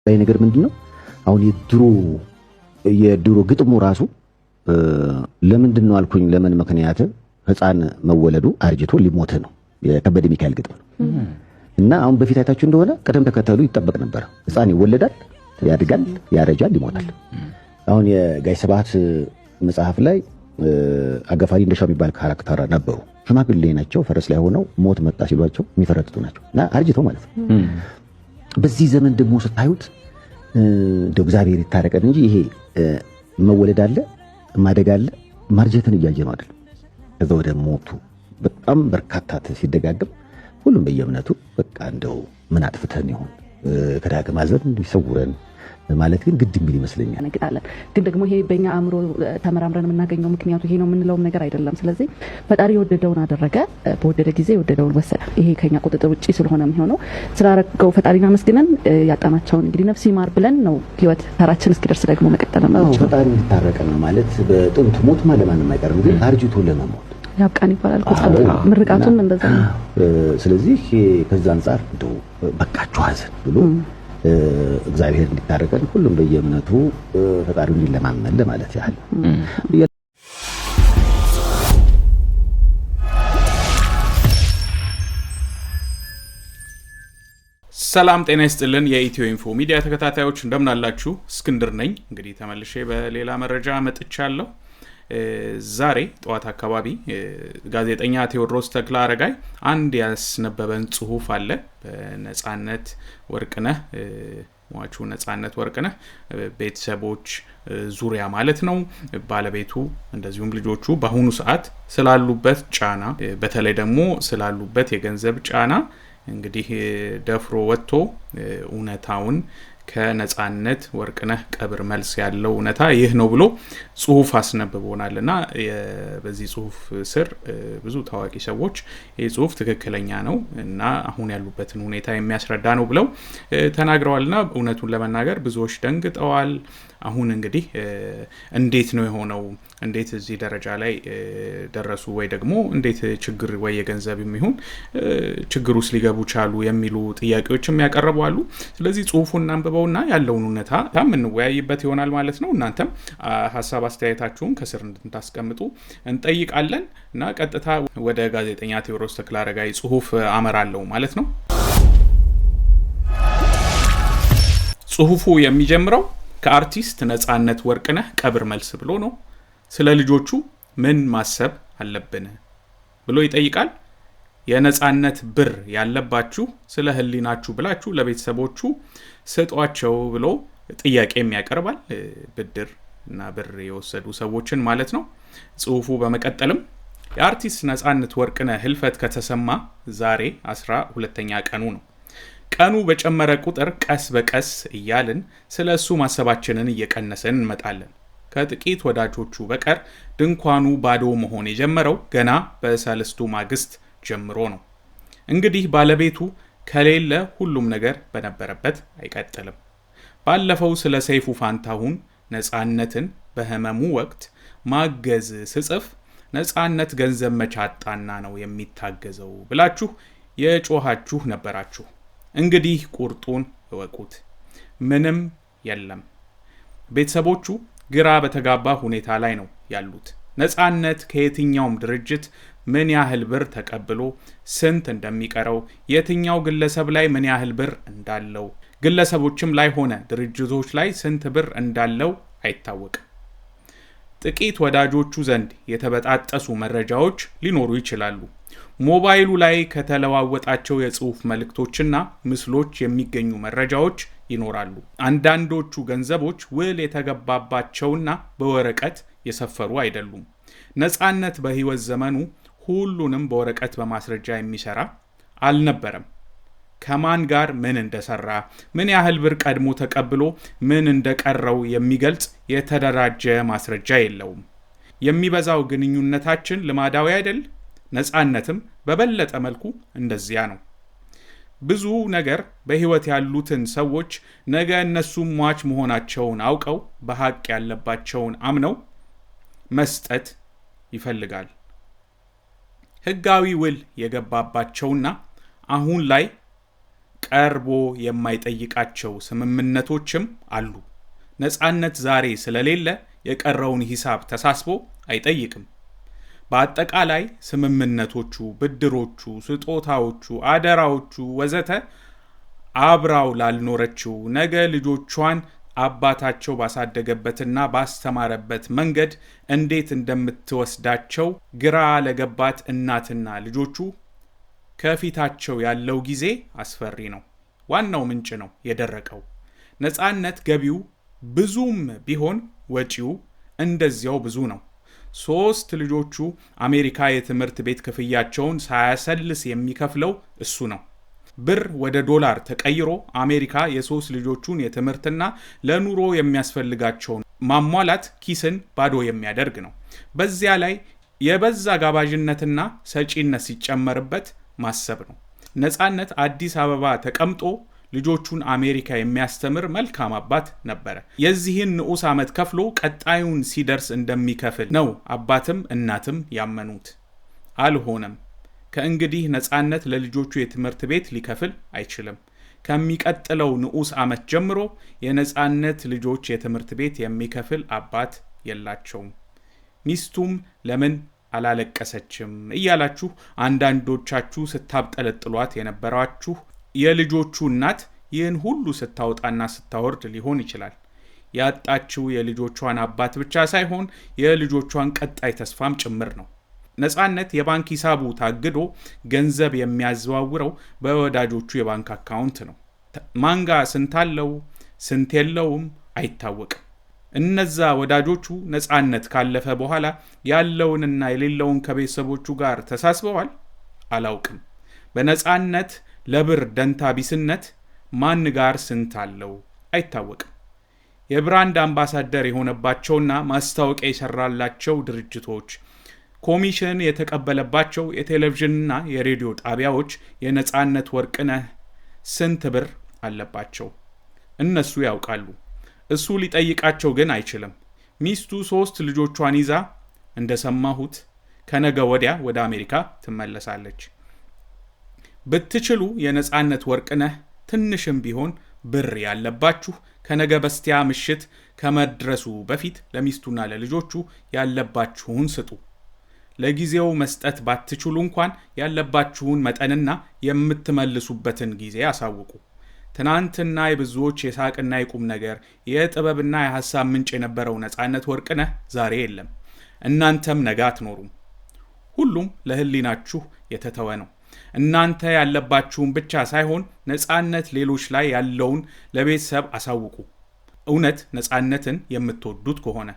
ላይ ነገር ምንድነው አሁን የድሮ ግጥሙ ራሱ ለምንድን ነው አልኩኝ ለምን ምክንያት ህፃን መወለዱ አርጅቶ ሊሞት ነው የከበደ ሚካኤል ግጥም ነው እና አሁን በፊት አይታችሁ እንደሆነ ቀደም ተከተሉ ይጠበቅ ነበር ህፃን ይወለዳል ያድጋል ያረጃል ይሞታል አሁን የጋይ ሰባት መጽሐፍ ላይ አጋፋሪ እንደሻው የሚባል ካራክተር ነበሩ ሽማግሌ ናቸው ፈረስ ላይ ሆነው ሞት መጣ ሲሏቸው የሚፈረጥጡ ናቸው እና አርጅተው ማለት ነው በዚህ ዘመን ደግሞ ስታዩት እግዚአብሔር ይታረቀን እንጂ ይሄ መወለድ አለ ማደግ አለ ማርጀትን እያየነው አይደል ከዛ ወደ ሞቱ በጣም በርካታ ሲደጋገም ሁሉም በየእምነቱ በቃ እንደው ምን አጥፍተን ይሆን ከዳግም አዘን ይሰውረን ማለት ግን ግድ የሚል ይመስለኛል ነገራለን ግን ደግሞ ይሄ በእኛ አእምሮ ተመራምረን የምናገኘው ምክንያቱ ይሄ ነው የምንለው ነገር አይደለም ስለዚህ ፈጣሪ ወደደውን አደረገ በወደደ ጊዜ ወደደውን ወሰደ ይሄ ከኛ ቁጥጥር ውጪ ስለሆነ የሚሆነው ስላረገው ፈጣሪና መስግነን ያጣናቸውን እንግዲህ ነፍስ ይማር ብለን ነው ህይወት ተራችን እስኪደርስ ደግሞ መቀጠል ነው ፈጣሪ እንድታረቀን ማለት በጥንት ሞት ማለማንም አይቀርም ግን አርጅቶ ለመሞት ያብቃን ይባላል ምርቃቱም እንደዛ ነው ስለዚህ ከዛ አንፃር እንደው በቃችሁ ሀዘን ብሎ እግዚአብሔር እንዲታረቀን ሁሉም በየእምነቱ ፈጣሪውን እንዲለማመን ማለት ያህል ሰላም ጤና ይስጥልን የኢትዮ ኢንፎ ሚዲያ ተከታታዮች እንደምን አላችሁ እስክንድር ነኝ እንግዲህ ተመልሼ በሌላ መረጃ መጥቻለሁ ዛሬ ጠዋት አካባቢ ጋዜጠኛ ቴዎድሮስ ተክለአረጋይ አንድ ያስነበበን ጽሁፍ አለ በነጻነት ወርቅነህ ሟቹ ነጻነት ወርቅነህ ቤተሰቦች ዙሪያ ማለት ነው ባለቤቱ እንደዚሁም ልጆቹ በአሁኑ ሰዓት ስላሉበት ጫና በተለይ ደግሞ ስላሉበት የገንዘብ ጫና እንግዲህ ደፍሮ ወጥቶ እውነታውን ከነጻነት ወርቅነህ ቀብር መልስ ያለው እውነታ ይህ ነው ብሎ ጽሁፍ አስነብቦናልና በዚህ ጽሁፍ ስር ብዙ ታዋቂ ሰዎች ይህ ጽሁፍ ትክክለኛ ነው እና አሁን ያሉበትን ሁኔታ የሚያስረዳ ነው ብለው ተናግረዋልና እውነቱን ለመናገር ብዙዎች ደንግጠዋል አሁን እንግዲህ እንዴት ነው የሆነው እንዴት እዚህ ደረጃ ላይ ደረሱ ወይ ደግሞ እንዴት ችግር ወይ የገንዘብ የሚሆን ችግር ውስጥ ሊገቡ ቻሉ የሚሉ ጥያቄዎችም ያቀርቡ አሉ ስለዚህ ጽሁፉን አንብበውና ያለውን እውነታ እንወያይበት ይሆናል ማለት ነው እናንተም ሐሳብ አስተያየታችሁን ከስር እንድታስቀምጡ እንጠይቃለን እና ቀጥታ ወደ ጋዜጠኛ ቴዎድሮስ ተክለአረጋይ ጽሁፍ አመራለሁ ማለት ነው ጽሁፉ የሚጀምረው ከአርቲስት ነጻነት ወርቅነህ ቀብር መልስ ብሎ ነው ስለ ልጆቹ ምን ማሰብ አለብን ብሎ ይጠይቃል የነጻነት ብር ያለባችሁ ስለ ህሊናችሁ ብላችሁ ለቤተሰቦቹ ስጧቸው ብሎ ጥያቄም ያቀርባል ብድር እና ብር የወሰዱ ሰዎችን ማለት ነው ጽሁፉ በመቀጠልም የአርቲስት ነጻነት ወርቅነህ ህልፈት ከተሰማ ዛሬ 12ኛ ቀኑ ነው ቀኑ በጨመረ ቁጥር ቀስ በቀስ እያልን ስለሱ ማሰባችንን እየቀነሰን እንመጣለን ከጥቂት ወዳጆቹ በቀር ድንኳኑ ባዶ መሆን የጀመረው ገና በሰለስቱ ማግስት ጀምሮ ነው እንግዲህ ባለቤቱ ከሌለ ሁሉም ነገር በነበረበት አይቀጥልም ባለፈው ስለ ሰይፉ ፋንታሁን ነጻነትን በህመሙ ወቅት ማገዝ ስጽፍ ነጻነት ገንዘብ መቻጣና ነው የሚታገዘው ብላችሁ የጮሃችሁ ነበራችሁ እንግዲህ ቁርጡን እወቁት ምንም የለም ቤተሰቦቹ ግራ በተጋባ ሁኔታ ላይ ነው ያሉት ነጻነት ከየትኛውም ድርጅት ምን ያህል ብር ተቀብሎ ስንት እንደሚቀረው የትኛው ግለሰብ ላይ ምን ያህል ብር እንዳለው ግለሰቦችም ላይ ሆነ ድርጅቶች ላይ ስንት ብር እንዳለው አይታወቅም ጥቂት ወዳጆቹ ዘንድ የተበጣጠሱ መረጃዎች ሊኖሩ ይችላሉ ሞባይሉ ላይ ከተለዋወጣቸው የጽሁፍ መልእክቶችና ምስሎች የሚገኙ መረጃዎች ይኖራሉ አንዳንዶቹ ገንዘቦች ውል የተገባባቸውና በወረቀት የሰፈሩ አይደሉም ነጻነት በህይወት ዘመኑ ሁሉንም በወረቀት በማስረጃ የሚሰራ አልነበረም ከማን ጋር ምን እንደሰራ ምን ያህል ብር ቀድሞ ተቀብሎ ምን እንደቀረው የሚገልጽ የተደራጀ ማስረጃ የለውም የሚበዛው ግንኙነታችን ልማዳዊ አይደል ነጻነትም በበለጠ መልኩ እንደዚያ ነው ብዙ ነገር በህይወት ያሉትን ሰዎች ነገ እነሱም ሟች መሆናቸውን አውቀው በሐቅ ያለባቸውን አምነው መስጠት ይፈልጋል ህጋዊ ውል የገባባቸውና አሁን ላይ ቀርቦ የማይጠይቃቸው ስምምነቶችም አሉ። ነፃነት ዛሬ ስለሌለ የቀረውን ሂሳብ ተሳስቦ አይጠይቅም። በአጠቃላይ ስምምነቶቹ፣ ብድሮቹ፣ ስጦታዎቹ፣ አደራዎቹ ወዘተ አብራው ላልኖረችው ነገ ልጆቿን አባታቸው ባሳደገበትና ባስተማረበት መንገድ እንዴት እንደምትወስዳቸው ግራ ለገባት እናትና ልጆቹ ከፊታቸው ያለው ጊዜ አስፈሪ ነው። ዋናው ምንጭ ነው የደረቀው። ነፃነት ገቢው ብዙም ቢሆን ወጪው እንደዚያው ብዙ ነው። 3 ልጆቹ አሜሪካ የትምህርት ቤት ክፍያቸውን ሳያሰልስ የሚከፍለው እሱ ነው። ብር ወደ ዶላር ተቀይሮ አሜሪካ የ3 ልጆቹን የትምህርትና ለኑሮ የሚያስፈልጋቸውን ማሟላት ኪስን ባዶ የሚያደርግ ነው። በዚያ ላይ የበዛ ጋባዥነትና ሰጪነት ሲጨመርበት ማሰብ ነው። ነፃነት አዲስ አበባ ተቀምጦ ልጆቹን አሜሪካ የሚያስተምር መልካም አባት ነበረ። የዚህን ንዑስ ዓመት ከፍሎ ቀጣዩን ሲደርስ እንደሚከፍል ነው አባትም እናትም ያመኑት። አልሆነም። ከእንግዲህ ነፃነት ለልጆቹ የትምህርት ቤት ሊከፍል አይችልም። ከሚቀጥለው ንዑስ ዓመት ጀምሮ የነፃነት ልጆች የትምህርት ቤት የሚከፍል አባት የላቸውም። ሚስቱም ለምን አላለቀሰችም እያላችሁ አንዳንዶቻችሁ ስታብጠለጥሏት የነበራችሁ የልጆቹ እናት ይህን ሁሉ ስታወጣና ስታወርድ ሊሆን ይችላል። ያጣችው የልጆቿን አባት ብቻ ሳይሆን የልጆቿን ቀጣይ ተስፋም ጭምር ነው። ነፃነት የባንክ ሂሳቡ ታግዶ ገንዘብ የሚያዘዋውረው በወዳጆቹ የባንክ አካውንት ነው። ማንጋ ስንት አለው ስንት የለውም አይታወቅም። እነዛ ወዳጆቹ ነፃነት ካለፈ በኋላ ያለውንና የሌለውን ከቤተሰቦቹ ጋር ተሳስበዋል? አላውቅም። በነፃነት ለብር ደንታ ቢስነት ማን ጋር ስንት አለው አይታወቅም። የብራንድ አምባሳደር የሆነባቸውና ማስታወቂያ የሰራላቸው ድርጅቶች፣ ኮሚሽን የተቀበለባቸው የቴሌቪዥንና የሬዲዮ ጣቢያዎች የነፃነት ወርቅነህ ስንት ብር አለባቸው? እነሱ ያውቃሉ። እሱ ሊጠይቃቸው ግን አይችልም። ሚስቱ 3 ልጆቿን ይዛ እንደሰማሁት ከነገ ወዲያ ወደ አሜሪካ ትመለሳለች። ብትችሉ የነፃነት ወርቅነህ ትንሽም ቢሆን ብር ያለባችሁ ከነገ በስቲያ ምሽት ከመድረሱ በፊት ለሚስቱና ለልጆቹ ያለባችሁን ስጡ። ለጊዜው መስጠት ባትችሉ እንኳን ያለባችሁን መጠንና የምትመልሱበትን ጊዜ አሳውቁ። ትናንትና የብዙዎች የሳቅና የቁም ነገር የጥበብና የሐሳብ ምንጭ የነበረው ነፃነት ወርቅነህ ዛሬ የለም። እናንተም ነገ አትኖሩም። ሁሉም ለህሊናችሁ የተተወ ነው። እናንተ ያለባችሁን ብቻ ሳይሆን ነፃነት ሌሎች ላይ ያለውን ለቤተሰብ አሳውቁ። እውነት ነፃነትን የምትወዱት ከሆነ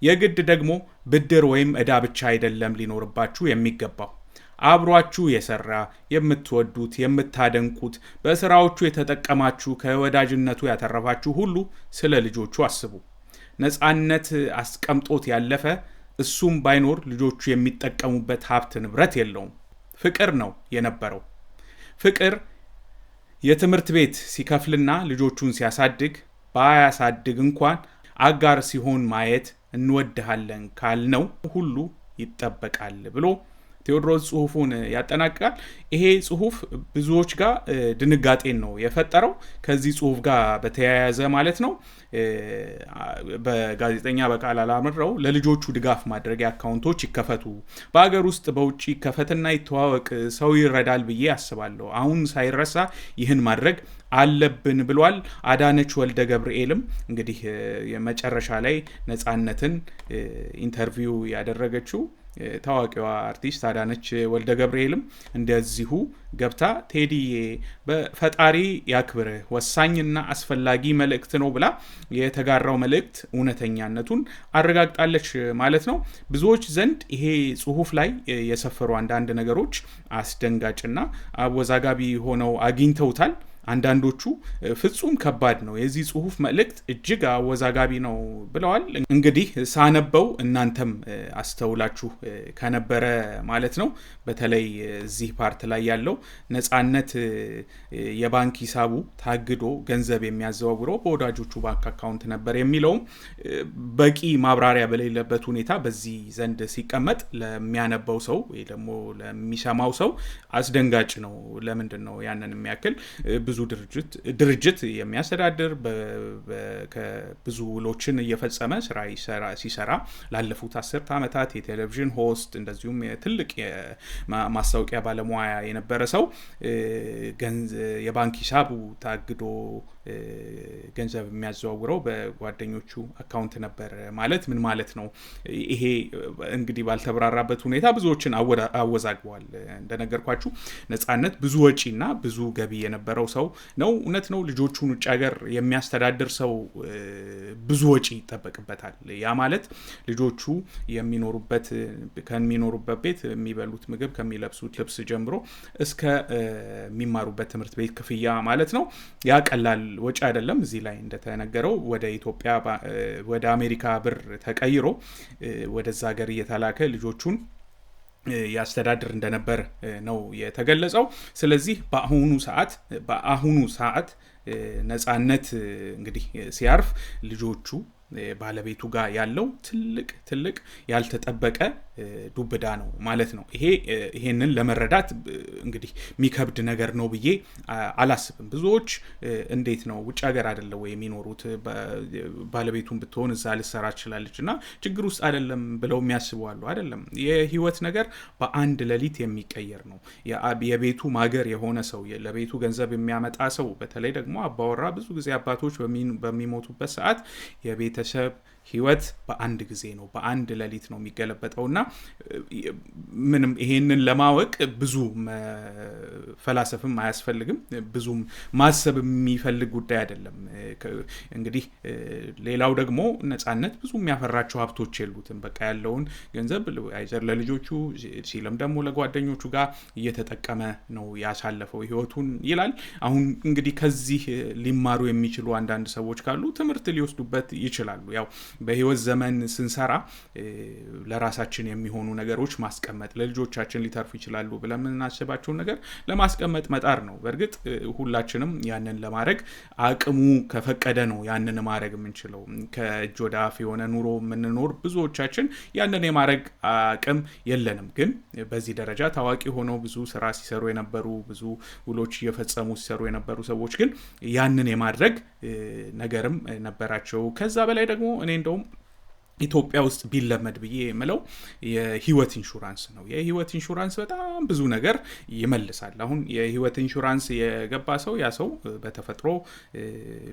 የግድ ደግሞ ብድር ወይም ዕዳ ብቻ አይደለም ሊኖርባችሁ የሚገባው። አብሯችሁ የሰራ የምትወዱት የምታደንቁት በስራዎቹ የተጠቀማችሁ ከወዳጅነቱ ያተረፋችሁ ሁሉ ስለ ልጆቹ አስቡ። ነፃነት አስቀምጦት ያለፈ እሱም ባይኖር ልጆቹ የሚጠቀሙበት ሀብት ንብረት የለውም። ፍቅር ነው የነበረው። ፍቅር የትምህርት ቤት ሲከፍልና ልጆቹን ሲያሳድግ ባያሳድግ እንኳን አጋር ሲሆን ማየት እንወድሃለን ካልነው ሁሉ ይጠበቃል ብሎ ቴዎድሮስ ጽሁፉን ያጠናቅቃል። ይሄ ጽሁፍ ብዙዎች ጋር ድንጋጤን ነው የፈጠረው። ከዚህ ጽሁፍ ጋር በተያያዘ ማለት ነው በጋዜጠኛ በቃል አላምረው ለልጆቹ ድጋፍ ማድረጊያ አካውንቶች ይከፈቱ፣ በአገር ውስጥ በውጭ ይከፈትና ይተዋወቅ፣ ሰው ይረዳል ብዬ አስባለሁ። አሁን ሳይረሳ ይህን ማድረግ አለብን ብሏል። አዳነች ወልደ ገብርኤልም እንግዲህ የመጨረሻ ላይ ነፃነትን ኢንተርቪው ያደረገችው ታዋቂዋ አርቲስት አዳነች ወልደ ገብርኤልም እንደዚሁ ገብታ ቴዲዬ በፈጣሪ ያክብርህ ወሳኝና አስፈላጊ መልእክት ነው ብላ የተጋራው መልእክት እውነተኛነቱን አረጋግጣለች ማለት ነው። ብዙዎች ዘንድ ይሄ ጽሁፍ ላይ የሰፈሩ አንዳንድ ነገሮች አስደንጋጭና አወዛጋቢ ሆነው አግኝተውታል። አንዳንዶቹ ፍጹም ከባድ ነው፣ የዚህ ጽሁፍ መልእክት እጅግ አወዛጋቢ ነው ብለዋል። እንግዲህ ሳነበው እናንተም አስተውላችሁ ከነበረ ማለት ነው በተለይ እዚህ ፓርት ላይ ያለው ነፃነት የባንክ ሂሳቡ ታግዶ ገንዘብ የሚያዘዋውረው በወዳጆቹ ባንክ አካውንት ነበር የሚለውም በቂ ማብራሪያ በሌለበት ሁኔታ በዚህ ዘንድ ሲቀመጥ ለሚያነበው ሰው ወይ ደግሞ ለሚሰማው ሰው አስደንጋጭ ነው። ለምንድን ነው ያንን የሚያክል ብዙ ድርጅት የሚያስተዳድር ብዙ ውሎችን እየፈጸመ ስራ ሲሰራ ላለፉት 10 ዓመታት የቴሌቪዥን ሆስት እንደዚሁም ትልቅ የማስታወቂያ ባለሙያ የነበረ ሰው የባንክ ሂሳቡ ታግዶ ገንዘብ የሚያዘዋውረው በጓደኞቹ አካውንት ነበር ማለት ምን ማለት ነው? ይሄ እንግዲህ ባልተብራራበት ሁኔታ ብዙዎችን አወዛግቧል። እንደነገርኳችሁ ነጻነት ብዙ ወጪና ብዙ ገቢ የነበረው ሰው ነው። እውነት ነው። ልጆቹን ውጭ ሀገር የሚያስተዳድር ሰው ብዙ ወጪ ይጠበቅበታል። ያ ማለት ልጆቹ ከሚኖሩበት ቤት የሚበሉት ምግብ፣ ከሚለብሱት ልብስ ጀምሮ እስከ የሚማሩበት ትምህርት ቤት ክፍያ ማለት ነው። ያ ቀላል ወጪ አይደለም። እዚህ ላይ እንደተነገረው ወደ ኢትዮጵያ ወደ አሜሪካ ብር ተቀይሮ ወደዛ ሀገር እየተላከ ልጆቹን ያስተዳድር እንደነበር ነው የተገለጸው። ስለዚህ በአሁኑ ሰዓት ነጻነት እንግዲህ ሲያርፍ ልጆቹ ባለቤቱ ጋር ያለው ትልቅ ያልተጠበቀ ዱብዳ ነው ማለት ነው። ይሄንን ለመረዳት እንግዲህ የሚከብድ ነገር ነው ብዬ አላስብም። ብዙዎች እንዴት ነው ውጭ ሀገር አይደለ ወይ የሚኖሩት፣ ባለቤቱን ብትሆን እዛ ልሰራ ትችላለች እና ችግር ውስጥ አይደለም ብለው የሚያስቡ አሉ። አይደለም። የህይወት ነገር በአንድ ሌሊት የሚቀየር ነው። የቤቱ ማገር የሆነ ሰው፣ ለቤቱ ገንዘብ የሚያመጣ ሰው፣ በተለይ ደግሞ አባወራ፣ ብዙ ጊዜ አባቶች በሚሞቱበት ሰዓት የቤተሰብ ህይወት በአንድ ጊዜ ነው፣ በአንድ ሌሊት ነው የሚገለበጠውና ምንም ይሄንን ለማወቅ ብዙ ፈላሰፍም አያስፈልግም፣ ብዙም ማሰብ የሚፈልግ ጉዳይ አይደለም። እንግዲህ ሌላው ደግሞ ነጻነት ብዙ የሚያፈራቸው ሀብቶች የሉትም። በቃ ያለውን ገንዘብ አይዘር ለልጆቹ ሲልም ደግሞ ለጓደኞቹ ጋር እየተጠቀመ ነው ያሳለፈው ህይወቱን ይላል። አሁን እንግዲህ ከዚህ ሊማሩ የሚችሉ አንዳንድ ሰዎች ካሉ ትምህርት ሊወስዱበት ይችላሉ። ያው በህይወት ዘመን ስንሰራ ለራሳችን የሚሆኑ ነገሮች ማስቀመጥ፣ ለልጆቻችን ሊተርፉ ይችላሉ ብለን የምናስባቸውን ነገር ለማስቀመጥ መጣር ነው። በእርግጥ ሁላችንም ያንን ለማድረግ አቅሙ ከፈቀደ ነው ያንን ማድረግ የምንችለው። ከእጅ ወደ አፍ የሆነ ኑሮ የምንኖር ብዙዎቻችን ያንን የማድረግ አቅም የለንም። ግን በዚህ ደረጃ ታዋቂ ሆነው ብዙ ስራ ሲሰሩ የነበሩ፣ ብዙ ውሎች እየፈጸሙ ሲሰሩ የነበሩ ሰዎች ግን ያንን የማድረግ ነገርም ነበራቸው። ከዛ በላይ ደግሞ እኔ እንደውም ኢትዮጵያ ውስጥ ቢለመድ ብዬ የምለው የህይወት ኢንሹራንስ ነው። የህይወት ኢንሹራንስ በጣም ብዙ ነገር ይመልሳል። አሁን የህይወት ኢንሹራንስ የገባ ሰው ያ ሰው በተፈጥሮ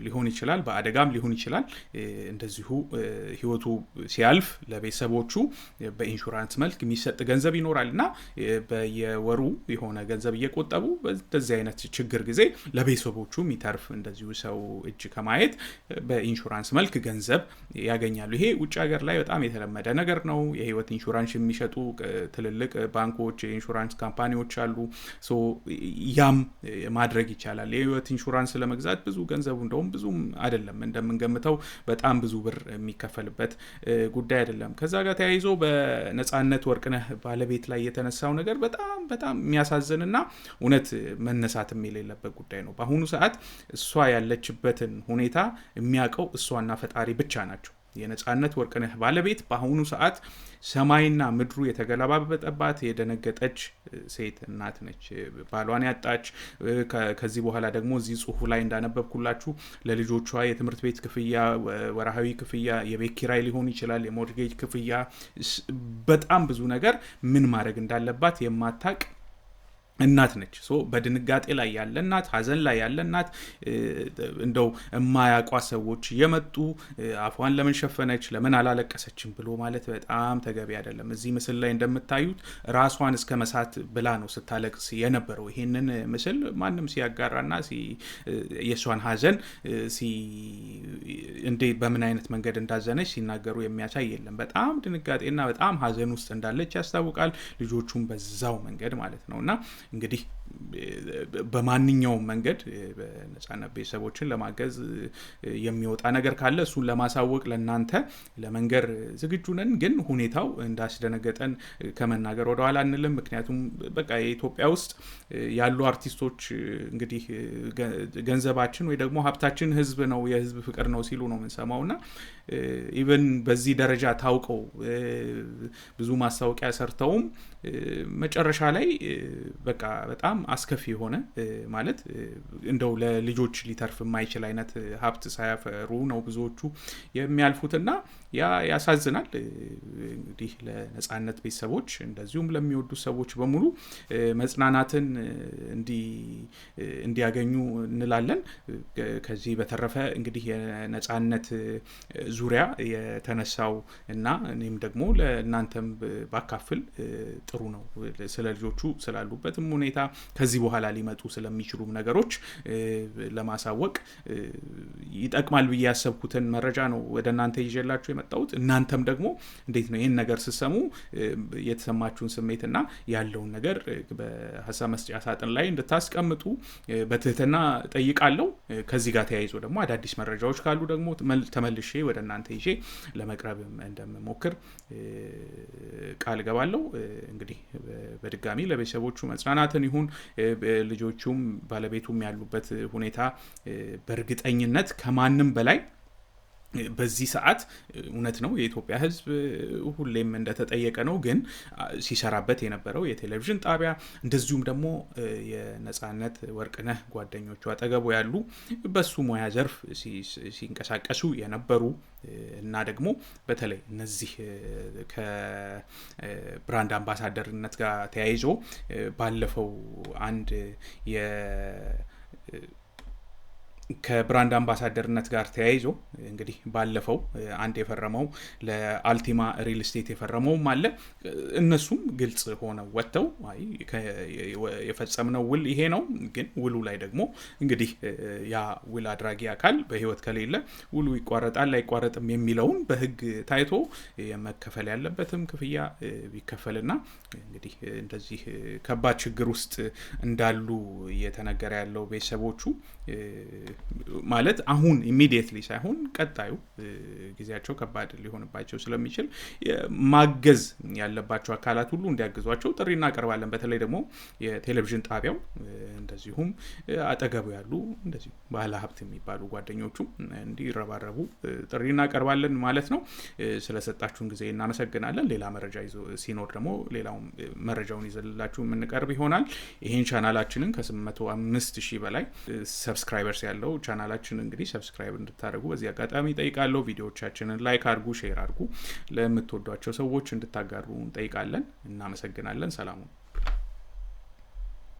ሊሆን ይችላል፣ በአደጋም ሊሆን ይችላል። እንደዚሁ ህይወቱ ሲያልፍ ለቤተሰቦቹ በኢንሹራንስ መልክ የሚሰጥ ገንዘብ ይኖራል እና በየወሩ የሆነ ገንዘብ እየቆጠቡ በዚህ አይነት ችግር ጊዜ ለቤተሰቦቹ የሚተርፍ እንደዚሁ ሰው እጅ ከማየት በኢንሹራንስ መልክ ገንዘብ ያገኛሉ። ይሄ ውጭ ሀገር ላይ በጣም የተለመደ ነገር ነው። የህይወት ኢንሹራንስ የሚሸጡ ትልልቅ ባንኮች፣ የኢንሹራንስ ካምፓኒዎች አሉ። ያም ማድረግ ይቻላል። የህይወት ኢንሹራንስ ለመግዛት ብዙ ገንዘቡ እንደውም ብዙም አይደለም፣ እንደምንገምተው በጣም ብዙ ብር የሚከፈልበት ጉዳይ አይደለም። ከዛ ጋር ተያይዞ በነጻነት ወርቅነህ ባለቤት ላይ የተነሳው ነገር በጣም የሚያሳዝንና እውነት መነሳትም የሌለበት ጉዳይ ነው። በአሁኑ ሰዓት እሷ ያለችበትን ሁኔታ የሚያውቀው እሷና ፈጣሪ ብቻ ናቸው። የነጻነት ወርቅነህ ባለቤት በአሁኑ ሰዓት ሰማይና ምድሩ የተገለባበጠባት የደነገጠች ሴት እናት ነች። ባሏን ያጣች፣ ከዚህ በኋላ ደግሞ እዚህ ጽሁፉ ላይ እንዳነበብኩላችሁ ለልጆቿ የትምህርት ቤት ክፍያ፣ ወርሃዊ ክፍያ፣ የቤት ኪራይ ሊሆን ይችላል፣ የሞርጌጅ ክፍያ፣ በጣም ብዙ ነገር ምን ማድረግ እንዳለባት የማታቅ እናት ነች። በድንጋጤ ላይ ያለ እናት፣ ሀዘን ላይ ያለ እናት፣ እንደው የማያውቋ ሰዎች የመጡ አፏን ለምን ሸፈነች፣ ለምን አላለቀሰችም ብሎ ማለት በጣም ተገቢ አይደለም። እዚህ ምስል ላይ እንደምታዩት ራሷን እስከ መሳት ብላ ነው ስታለቅስ የነበረው። ይሄንን ምስል ማንም ሲያጋራና የሷን ሀዘን እንዴ በምን አይነት መንገድ እንዳዘነች ሲናገሩ የሚያሳይ የለም። በጣም ድንጋጤና በጣም ሀዘን ውስጥ እንዳለች ያስታውቃል። ልጆቹም በዛው መንገድ ማለት ነውና እንግዲህ በማንኛውም መንገድ በነጻነት ቤተሰቦችን ለማገዝ የሚወጣ ነገር ካለ እሱን ለማሳወቅ ለእናንተ ለመንገር ዝግጁ ነን። ግን ሁኔታው እንዳስደነገጠን ከመናገር ወደኋላ አንልም። ምክንያቱም በቃ የኢትዮጵያ ውስጥ ያሉ አርቲስቶች እንግዲህ ገንዘባችን ወይ ደግሞ ሀብታችን ህዝብ ነው፣ የህዝብ ፍቅር ነው ሲሉ ነው የምንሰማውና ኢቨን በዚህ ደረጃ ታውቀው ብዙ ማስታወቂያ ሰርተውም መጨረሻ ላይ በቃ በጣም አስከፊ የሆነ ማለት እንደው ለልጆች ሊተርፍ የማይችል አይነት ሀብት ሳያፈሩ ነው ብዙዎቹ የሚያልፉትና ያ ያሳዝናል። እንግዲህ ለነጻነት ቤተሰቦች እንደዚሁም ለሚወዱ ሰዎች በሙሉ መጽናናትን እንዲያገኙ እንላለን። ከዚህ በተረፈ እንግዲህ የነጻነት ዙሪያ የተነሳው እና እኔም ደግሞ ለእናንተም ባካፍል ጥሩ ነው። ስለ ልጆቹ ስላሉበትም ሁኔታ ከዚህ በኋላ ሊመጡ ስለሚችሉም ነገሮች ለማሳወቅ ይጠቅማል ብዬ ያሰብኩትን መረጃ ነው ወደ እናንተ ይዤላችሁ የመጣሁት። እናንተም ደግሞ እንዴት ነው ይህን ነገር ስትሰሙ የተሰማችሁን ስሜትና ያለውን ነገር በሀሳብ መስጫ ሳጥን ላይ እንድታስቀምጡ በትህትና ጠይቃለሁ። ከዚህ ጋር ተያይዞ ደግሞ አዳዲስ መረጃዎች ካሉ ደግሞ ተመልሼ ወደ እናንተ ይዤ ለመቅረብ እንደምሞክር ቃል ገባለሁ። እንግዲህ በድጋሚ ለቤተሰቦቹ መጽናናትን ይሁን። ልጆቹም ባለቤቱም ያሉበት ሁኔታ በእርግጠኝነት ከማንም በላይ በዚህ ሰዓት እውነት ነው የኢትዮጵያ ሕዝብ ሁሌም እንደተጠየቀ ነው። ግን ሲሰራበት የነበረው የቴሌቪዥን ጣቢያ እንደዚሁም ደግሞ የነጻነት ወርቅነህ ጓደኞቹ አጠገቡ ያሉ በሱ ሙያ ዘርፍ ሲንቀሳቀሱ የነበሩ እና ደግሞ በተለይ እነዚህ ከብራንድ አምባሳደርነት ጋር ተያይዞ ባለፈው አንድ ከብራንድ አምባሳደርነት ጋር ተያይዞ እንግዲህ ባለፈው አንድ የፈረመው ለአልቲማ ሪል ስቴት የፈረመውም አለ። እነሱም ግልጽ ሆነው ወጥተው አይ የፈጸምነው ውል ይሄ ነው፣ ግን ውሉ ላይ ደግሞ እንግዲህ ያ ውል አድራጊ አካል በህይወት ከሌለ ውሉ ይቋረጣል አይቋረጥም የሚለውን በህግ ታይቶ የመከፈል ያለበትም ክፍያ ቢከፈልና እንግዲህ እንደዚህ ከባድ ችግር ውስጥ እንዳሉ እየተነገረ ያለው ቤተሰቦቹ ማለት አሁን ኢሚዲየትሊ ሳይሆን ቀጣዩ ጊዜያቸው ከባድ ሊሆንባቸው ስለሚችል ማገዝ ያለባቸው አካላት ሁሉ እንዲያግዟቸው ጥሪ እናቀርባለን። በተለይ ደግሞ የቴሌቪዥን ጣቢያው እንደዚሁም አጠገቡ ያሉ እንደዚሁ ባለ ሀብት የሚባሉ ጓደኞቹ እንዲረባረቡ ጥሪ እናቀርባለን ማለት ነው። ስለሰጣችሁን ጊዜ እናመሰግናለን። ሌላ መረጃ ሲኖር ደግሞ ሌላው መረጃውን ይዘልላችሁ የምንቀርብ ይሆናል። ይሄን ቻናላችንን ከ805,000 በላይ ሰብስክራይበርስ ያለው ቻናላችን እንግዲህ ሰብስክራይብ እንድታደርጉ በዚህ አጋጣሚ ጠይቃለሁ። ቪዲዮዎቻችንን ላይክ አድርጉ፣ ሼር አድርጉ፣ ለምትወዷቸው ሰዎች እንድታጋሩ እንጠይቃለን። እናመሰግናለን። ሰላሙ